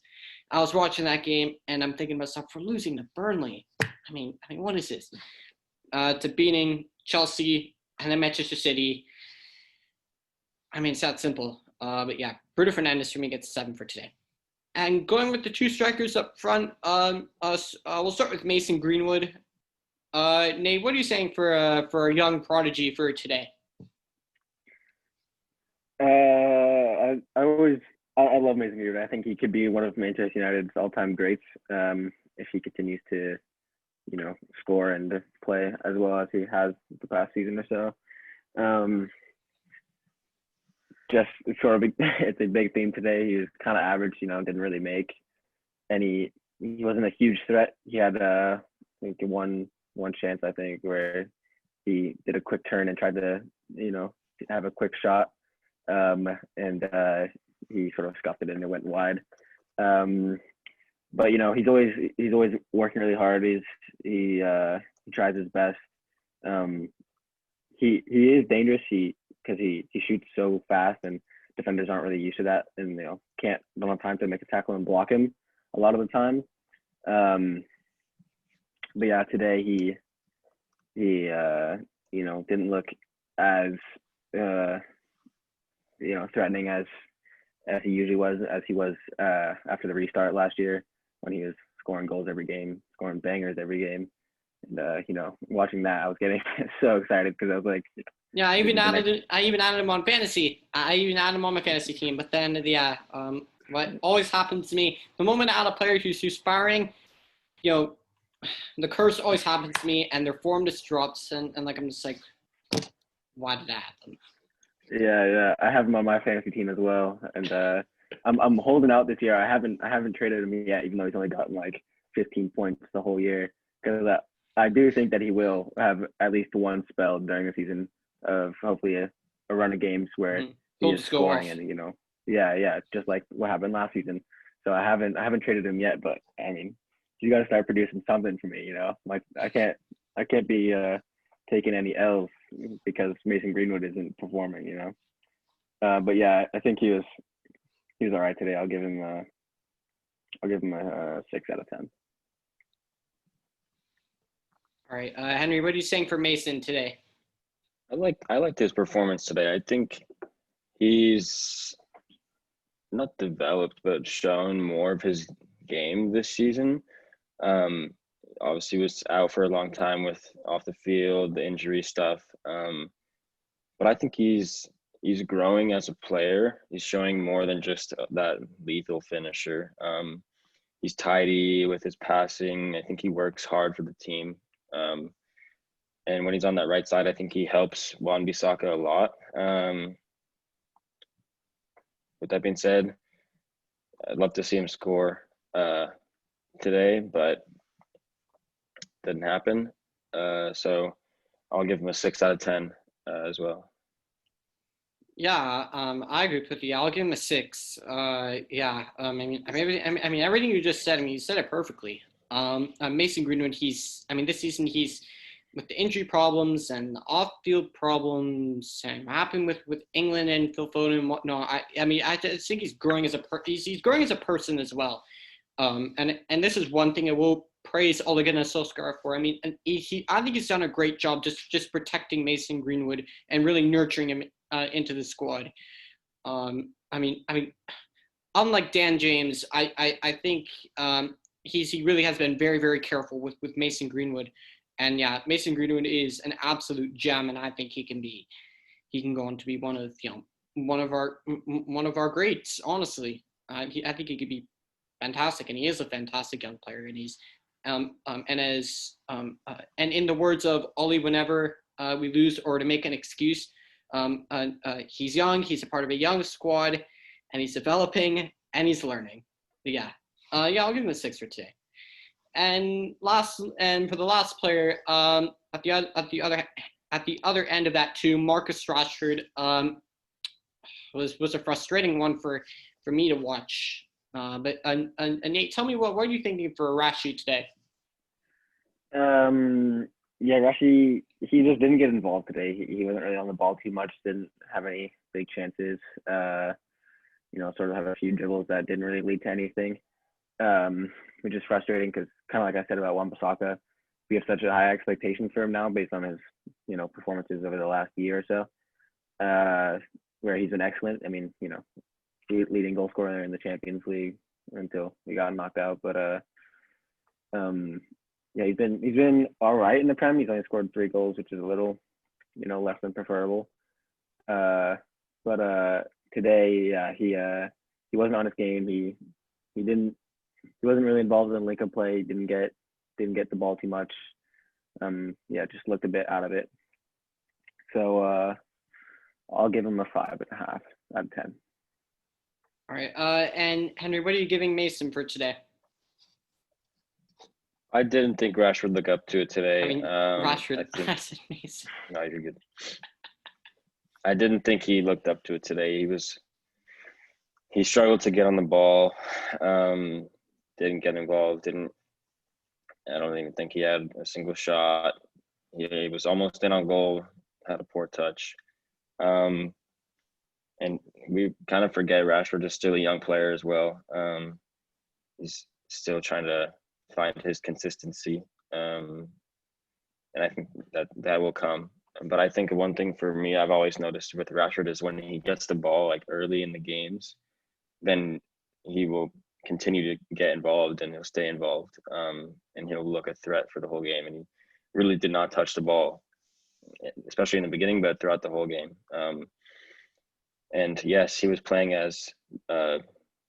I was watching that game and I'm thinking to myself, for losing to Burnley. I mean, what is this? To beating Chelsea and then Manchester City. I mean, it's that simple. But yeah, Bruno Fernandes for me gets 7 for today. And going with the two strikers up front, we'll start with Mason Greenwood. Nate, what are you saying for a young prodigy for today? I love Mason Greenwood. I think he could be one of Manchester United's all-time greats if he continues to, score and play as well as he has the past season or so. Just sort of it's a big theme today. He was kind of average, didn't really make any. He wasn't a huge threat. He had I think one chance, I think, where he did a quick turn and tried to have a quick shot, and he sort of scuffed it and it went wide. But he's always working really hard. He tries his best. He is dangerous. Because he shoots so fast and defenders aren't really used to that and don't have time to make a tackle and block him a lot of the time. But yeah, today he didn't look as threatening as he usually was, as he was after the restart last year when he was scoring goals every game, scoring bangers every game. And watching that, I was getting so excited because I was like, yeah, I even added him on fantasy. I even added him on my fantasy team. But then, yeah, what always happens to me, the moment I add a player who's sparring, the curse always happens to me, and their form just drops, and like I'm just like, why did that happen? Yeah, I have him on my fantasy team as well, and I'm holding out this year. I haven't traded him yet, even though he's only gotten like 15 points the whole year, because I do think that he will have at least one spell during the season of hopefully a run of games where he is scoring and just like what happened last season. So I haven't traded him yet, but I mean, you got to start producing something for me, like I can't be taking any L's because Mason Greenwood isn't performing, but yeah, I think he was all right today. I'll give him a 6 out of 10. All right, Henry, what are you saying for Mason today? I liked his performance today. I think he's not developed, but shown more of his game this season. Obviously was out for a long time with off the field, the injury stuff. But I think he's he's growing as a player. He's showing more than just that lethal finisher. He's tidy with his passing. I think he works hard for the team. And when he's on that right side, I think he helps Juan Bissaka a lot. With that being said, I'd love to see him score today, but didn't happen. So I'll give him a 6 out of 10 as well. Yeah, I agree with you. I'll give him a 6. Yeah, I mean, everything you just said. I mean, you said it perfectly. Mason Greenwood. This season he's with the injury problems and the off-field problems and what happened with England and Phil Foden and whatnot. I just think he's growing as he's growing as a person as well. And this is one thing I will praise Ole Gunnar Solskjaer for. I mean, and I think he's done a great job just protecting Mason Greenwood and really nurturing him into the squad. Unlike Dan James, I think he really has been very, very careful with Mason Greenwood. And yeah, Mason Greenwood is an absolute gem, and I think he can go on to be one of our greats. Honestly, I think he could be fantastic, and he is a fantastic young player. And he's and in the words of Ollie, whenever we lose or to make an excuse, he's young. He's a part of a young squad, and he's developing and he's learning. But yeah, I'll give him a 6 for today. And for the last player, at the other end of that too, Marcus Rashford was a frustrating one for me to watch. But Nate, tell me what are you thinking for Rashi today? Yeah, Rashi, he just didn't get involved today. He wasn't really on the ball too much. Didn't have any big chances. Sort of have a few dribbles that didn't really lead to anything. Which is frustrating because kind of like I said about Juan Bissaka, we have such a high expectations for him now based on his, performances over the last year or so, where he's been excellent. I mean, leading goal scorer in the Champions League until he got knocked out. But he's been all right in the Prem. He's only scored 3 goals, which is a little, less than preferable. But today, yeah, he wasn't on his game. He wasn't really involved in link-up play. Didn't get the ball too much. Just looked a bit out of it. So I'll give him a 5.5 out of 10. All right. And Henry, what are you giving Mason for today? I didn't think Rashford looked up to it today. I mean, Rashford. I said Mason. No, you're good. I didn't think he looked up to it today. He struggled to get on the ball. Didn't get involved. I don't even think he had a single shot. He was almost in on goal. Had a poor touch. And we kind of forget Rashford is still a young player as well. He's still trying to find his consistency. And I think that will come. But I think one thing for me I've always noticed with Rashford is when he gets the ball like early in the games, then he will continue to get involved and he'll stay involved. And he'll look a threat for the whole game. And he really did not touch the ball, especially in the beginning, but throughout the whole game. And yes, he was playing as a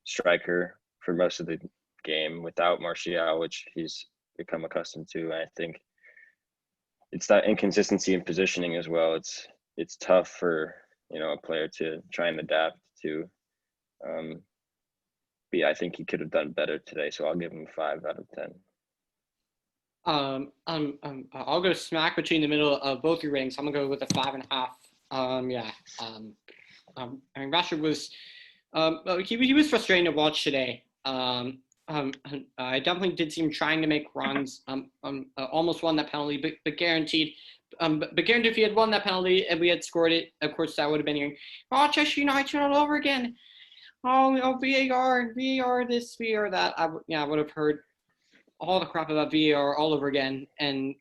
striker for most of the game without Martial, which he's become accustomed to. And I think it's that inconsistency in positioning as well. It's tough for a player to try and adapt to. But yeah, I think he could have done better today, so I'll give him 5 out of 10. I'll go smack between the middle of both your ratings. I'm gonna go with a 5.5. Rashford was, he was frustrating to watch today. I definitely did see him trying to make runs. Almost won that penalty, but guaranteed. But guaranteed, if he had won that penalty and we had scored it, of course that would have been hearing, Chester United all over again. Oh, VAR this, VAR that. I would have heard all the crap about VAR all over again. And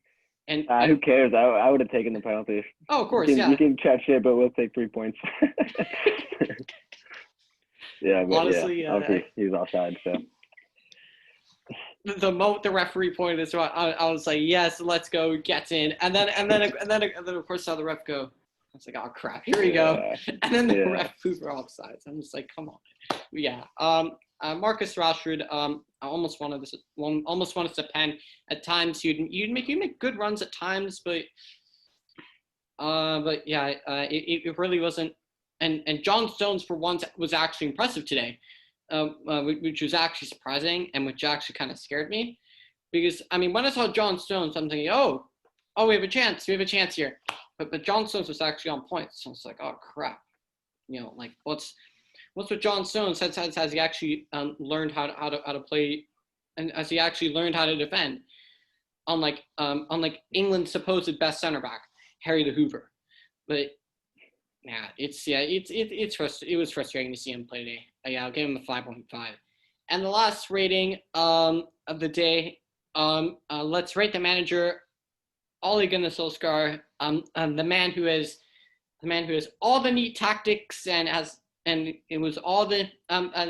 who cares? I would have taken the penalty. Oh, of course, You can chat shit, but we'll take 3 points. Yeah, but honestly, obviously he's offside. So the moment the referee pointed this out, I was like, yes, let's go, gets in, and then of course saw the ref go, was like, oh crap, here we go. And then the Yeah. ref blew for offsides. I'm just like, come on. Yeah. Marcus Rashford. I almost wanted to pen. At times, you'd make good runs at times, but yeah, it really wasn't. And John Stones for once was actually impressive today, which was actually surprising and which actually kind of scared me, because I mean when I saw John Stones, I'm thinking, oh, we have a chance here, but John Stones was actually on point, so it's like, oh crap, like what's with John Stones? Has he actually learned how to play, and has he actually learned how to defend? Unlike England's supposed best center back, Harry the Hoover, but. Yeah, it was frustrating to see him play today. Yeah, I'll give him a 5.5. And the last rating of the day, let's rate the manager, Ole Gunnar Solskjaer, the man who has all the neat tactics and it was all the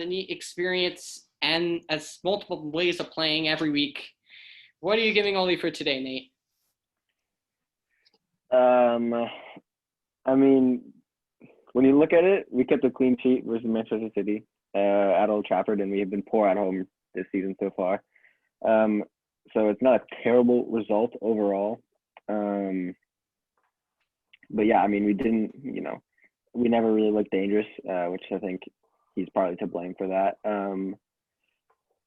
neat experience and has multiple ways of playing every week. What are you giving Ole for today, Nate? I mean, when you look at it, we kept a clean sheet versus Manchester City at Old Trafford, and we have been poor at home this season so far. So it's not a terrible result overall. But yeah, I mean, we didn't, we never really looked dangerous, which I think he's partly to blame for that.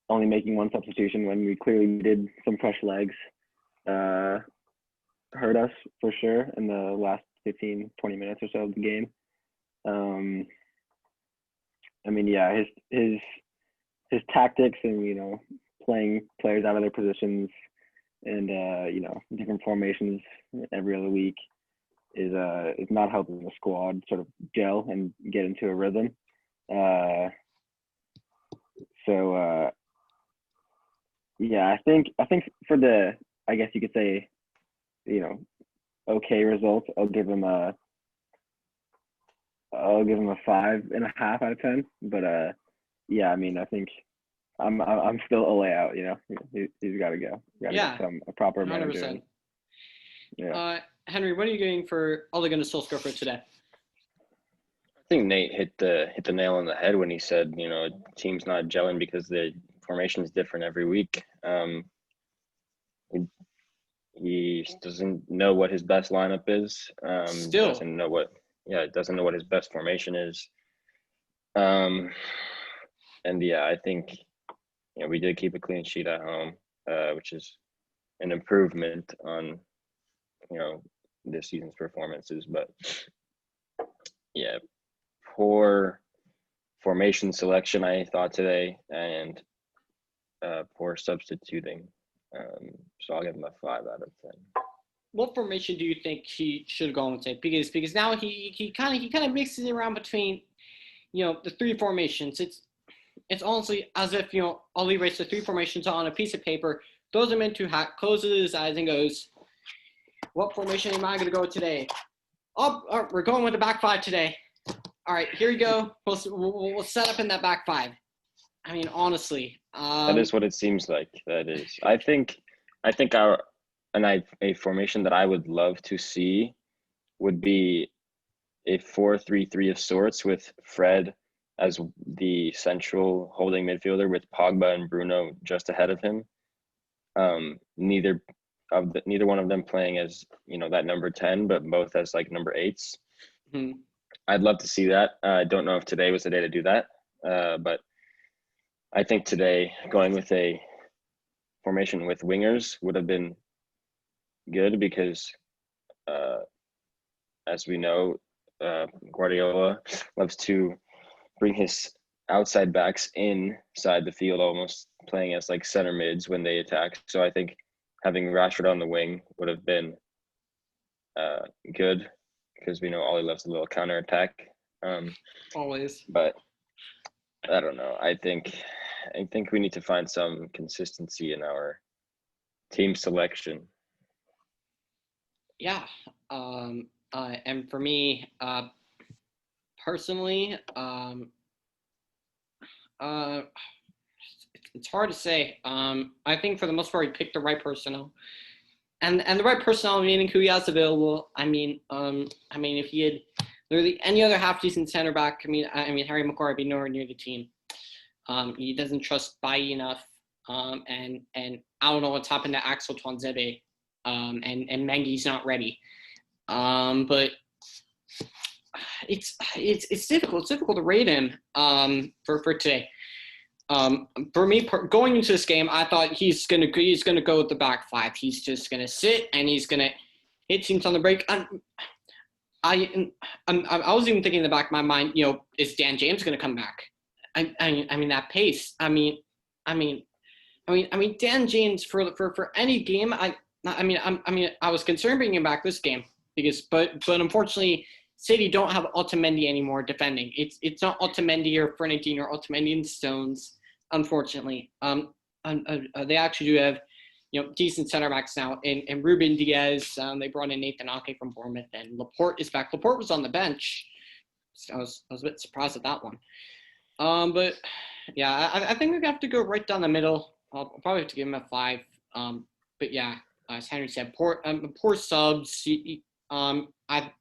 Only making one substitution when we clearly needed some fresh legs hurt us for sure in the last 15, 20 minutes or so of the game. I mean, yeah, his tactics and playing players out of their positions and different formations every other week is not helping the squad sort of gel and get into a rhythm. So yeah, I think for the, I guess you could say, okay result, I'll give him a 5.5 out of 10. But yeah, I mean, I think I'm still Ole out. He's got to go. Get a proper 100%. manager. Yeah. Henry, what are you getting for Ole Gunnar Solskjaer for today? I think Nate hit the nail on the head when he said, team's not gelling because the formation is different every week. He doesn't know what his best lineup is. Doesn't know what his best formation is. And yeah, I think we did keep a clean sheet at home, which is an improvement on this season's performances. But yeah, poor formation selection I thought today, and poor substituting. So I'll give him a 5 out of 10. What formation do you think he should have gone with today? Because now he kind of mixes it around between the three formations. It's honestly as if Ole writes the three formations on a piece of paper, throws them into a hat, closes his eyes, and goes, "What formation am I going to go with today? Oh, we're going with the back five today. All right, here you go. We'll set up in that back five." I mean, honestly, that is what it seems like. That is. I think a formation that I would love to see would be a 4-3-3 of sorts with Fred as the central holding midfielder with Pogba and Bruno just ahead of him. Neither one of them playing as that number 10, but both as like number 8s. Mm-hmm. I'd love to see that. I don't know if today was the day to do that, but I think today going with a formation with wingers would have been good because, as we know, Guardiola loves to bring his outside backs inside the field, almost playing as like center mids when they attack. So I think having Rashford on the wing would have been good because we know Ole loves a little counter attack. Always. But I don't know. I think we need to find some consistency in our team selection. Yeah. And for me, personally, it's hard to say. I think for the most part, he picked the right personnel. the right personnel, meaning who he has available. I mean, if he had literally any other half decent center back, I mean, Harry Maguire would be nowhere near the team. He doesn't trust Bailly enough, and I don't know what's happened to Axel Tuanzebe, and Mengi's not ready. But it's difficult. It's difficult to rate him for today. For me, going into this game, I thought he's gonna go with the back five. He's just gonna sit and he's gonna hit teams on the break. I was even thinking in the back of my mind, is Dan James gonna come back? I mean that pace. I mean Dan James for any game. I was concerned bringing him back this game but unfortunately City don't have Otamendi anymore defending. It's not Otamendi or Fernandinho or Otamendi and Stones, unfortunately. They actually do have decent center backs now in Ruben Diaz. They brought in Nathan Ake from Bournemouth, and Laporte is back. Laporte was on the bench. So I was a bit surprised at that one. But yeah, I think we have to go right down the middle. I'll probably have to give him a 5. But yeah, as Henry said, poor subs.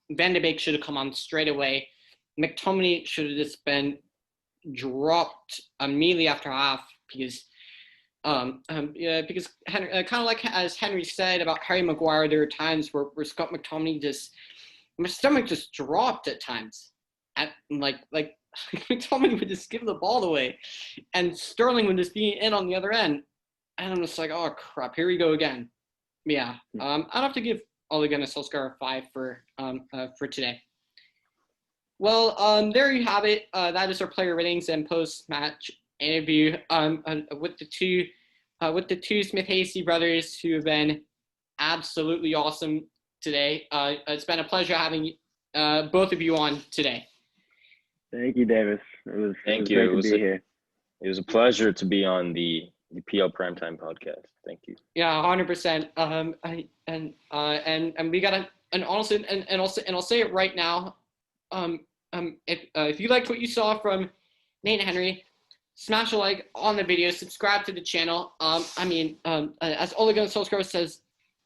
Van de Beek should have come on straight away. McTominay should have just been dropped immediately after half because Henry, kind of like as Henry said about Harry Maguire, there were times where Scott McTominay my stomach just dropped at times. At like McTominay would just give the ball away, and Sterling would just be in on the other end, and I'm just like, oh crap, here we go again. Yeah, I'd have to give Ole Gunnar Solskjaer a 5 for today. Well, there you have it. That is our player ratings and post-match interview with the two Smith-Hasty brothers who have been absolutely awesome today. It's been a pleasure having both of you on today. Thank you, Davis. It was great to be here. It was a pleasure to be on the PL Primetime podcast. Thank you. Yeah, 100%. And we got and also I'll say it right now. If you liked what you saw from Nate and Henry, smash a like on the video, subscribe to the channel. As Ole Gunnar Solskjaer says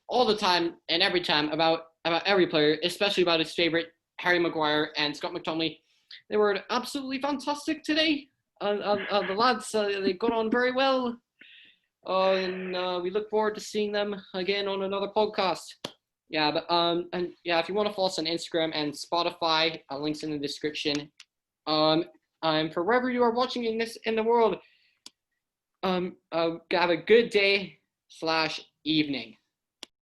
all the time and every time about every player, especially about his favorite Harry Maguire and Scott McTominay, they were absolutely fantastic today. The lads, they got on very well. And we look forward to seeing them again on another podcast. Yeah, but if you want to follow us on Instagram and Spotify, links in the description. And for wherever you are watching in the world, have a good day / evening.